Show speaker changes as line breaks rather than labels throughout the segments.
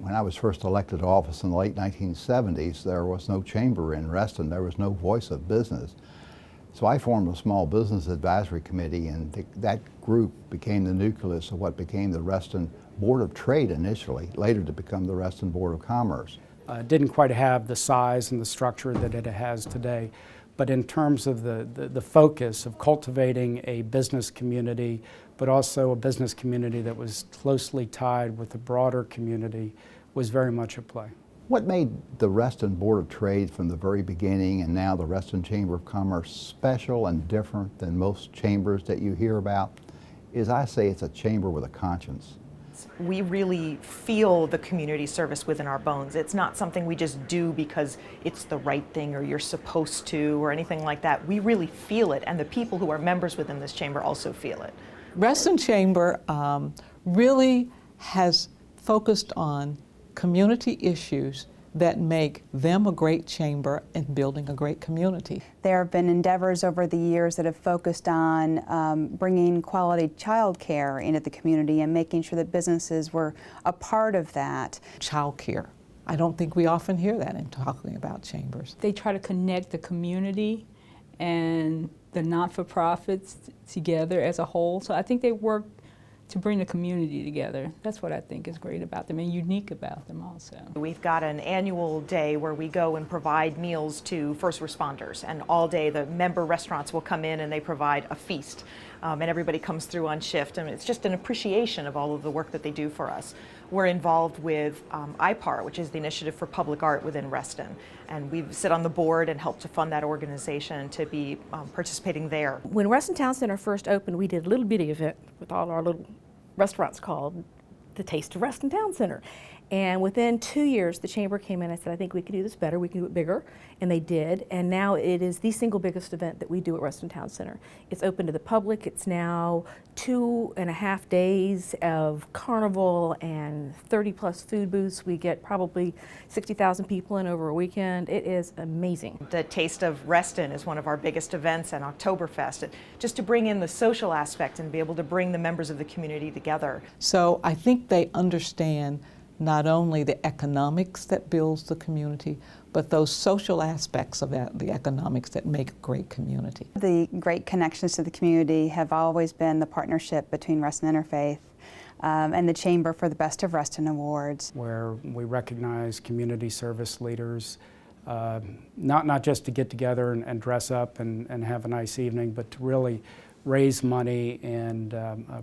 When I was first elected to office in the late 1970s, there was no chamber in Reston. There was no voice of business. So I formed a small business advisory committee, and that group became the nucleus of what became the Reston Board of Trade initially, later to become the Reston Board of Commerce.
Didn't quite have the size and the structure that it has today, but in terms of the focus of cultivating a business community, but also a business community that was closely tied with the broader community, was very much at play.
What made the Reston Board of Trade from the very beginning, and now the Reston Chamber of Commerce, special and different than most chambers that you hear about is, I say, it's a chamber with a conscience.
We really feel the community service within our bones. It's not something we just do because it's the right thing or you're supposed to or anything like that. We really feel it, and the people who are members within this chamber also feel it.
Reston Chamber really has focused on community issues that make them a great chamber and building a great community.
There have been endeavors over the years that have focused on bringing quality child care into the community and making sure that businesses were a part of that.
Child care. I don't think we often hear that in talking about chambers.
They try to connect the community and the not-for-profits together as a whole. So I think they work to bring the community together. That's what I think is great about them and unique about them also.
We've got an annual day where we go and provide meals to first responders, and all day the member restaurants will come in and they provide a feast, and everybody comes through on shift, and it's just an appreciation of all of the work that they do for us. We're involved with IPAR, which is the Initiative for Public Art within Reston, and we sit on the board and help to fund that organization to be participating there.
When Reston Town Center first opened, we did a little bitty event with all our little restaurants called the Taste of Reston Town Center. And within 2 years, the chamber came in and said, I think we can do this better, we can do it bigger. And they did, and now it is the single biggest event that we do at Reston Town Center. It's open to the public. It's now 2.5 days of carnival and 30+ food booths. We get probably 60,000 people in over a weekend. It is amazing.
The Taste of Reston is one of our biggest events, and Oktoberfest, just to bring in the social aspect and be able to bring the members of the community together.
So I think they understand not only the economics that builds the community, but those social aspects of that, the economics that make a great community.
The great connections to the community have always been the partnership between Reston Interfaith and the Chamber for the Best of Reston Awards,
where we recognize community service leaders, not just to get together and dress up and have a nice evening, but to really raise money and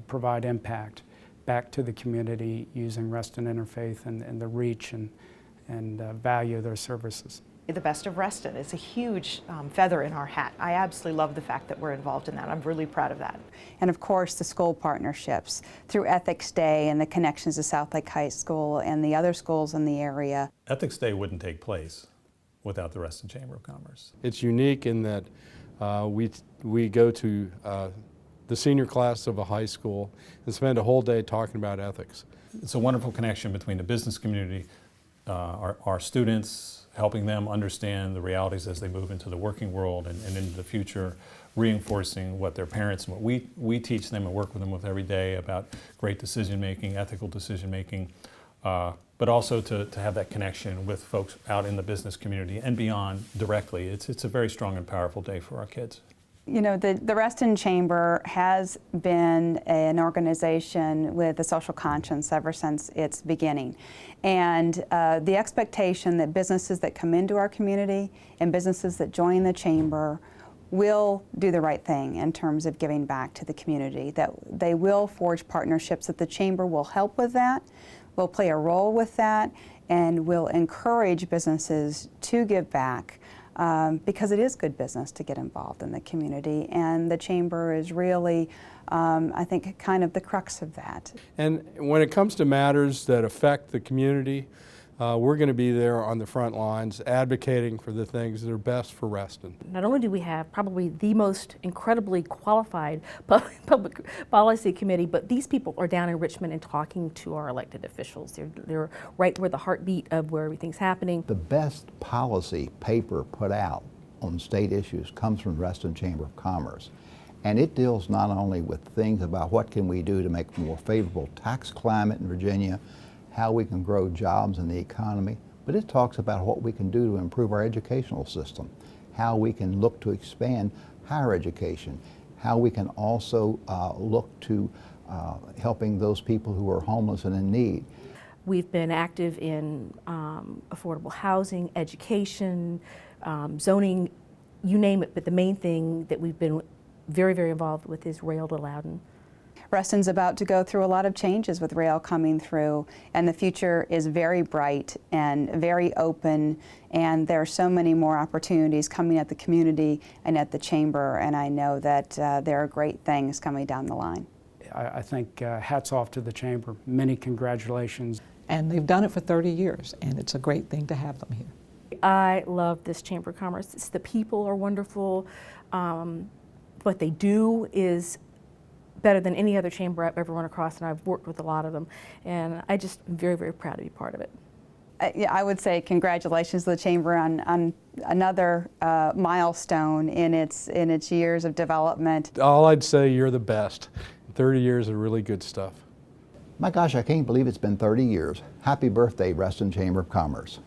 provide impact back to the community using Reston Interfaith and the reach and value of their services.
The Best of Reston is a huge feather in our hat. I absolutely love the fact that we're involved in that. I'm really proud of that.
and of course the school partnerships through Ethics Day and the connections to South Lake High School and the other schools in the area.
Ethics Day wouldn't take place without the Reston Chamber of Commerce.
It's unique in that we go to the senior class of a high school and spend a whole day talking about ethics.
It's a wonderful connection between the business community, our students, helping them understand the realities as they move into the working world and into the future, reinforcing what their parents and what we teach them and work with them with every day about great decision making, ethical decision making, but also to have that connection with folks out in the business community and beyond directly. It's a very strong and powerful day for our kids.
You know, the Reston Chamber has been an organization with a social conscience ever since its beginning. And the expectation that businesses that come into our community and businesses that join the Chamber will do the right thing in terms of giving back to the community, that they will forge partnerships, that the Chamber will help with that, will play a role with that, and will encourage businesses to give back. Because it is good business to get involved in the community, and the Chamber is really, I think, kind of the crux of that.
And when it comes to matters that affect the community, we're going to be there on the front lines advocating for the things that are best for Reston.
Not only do we have probably the most incredibly qualified public policy committee, but these people are down in Richmond and talking to our elected officials. They're right where the heartbeat of where everything's happening.
The best policy paper put out on state issues comes from Reston Chamber of Commerce. And it deals not only with things about what can we do to make a more favorable tax climate in Virginia, how we can grow jobs in the economy, but it talks about what we can do to improve our educational system, how we can look to expand higher education, how we can also look to helping those people who are homeless and in need.
We've been active in affordable housing, education, zoning, you name it, but the main thing that we've been very, very involved with is rail to Loudon.
Reston's about to go through a lot of changes with rail coming through, and the future is very bright and very open, and there are so many more opportunities coming at the community and at the chamber, and I know that there are great things coming down the line.
I think hats off to the chamber. Many congratulations.
And they've done it for 30 years, and it's a great thing to have them here.
I love this Chamber of Commerce. The people are wonderful. What they do is better than any other chamber I've ever run across, and I've worked with a lot of them. And I just am very, very proud to be part of it.
Yeah, I would say congratulations to the Chamber on another milestone in its years of development.
All I'd say, you're the best. 30 years of really good stuff.
My gosh, I can't believe it's been 30 years. Happy birthday, Reston Chamber of Commerce.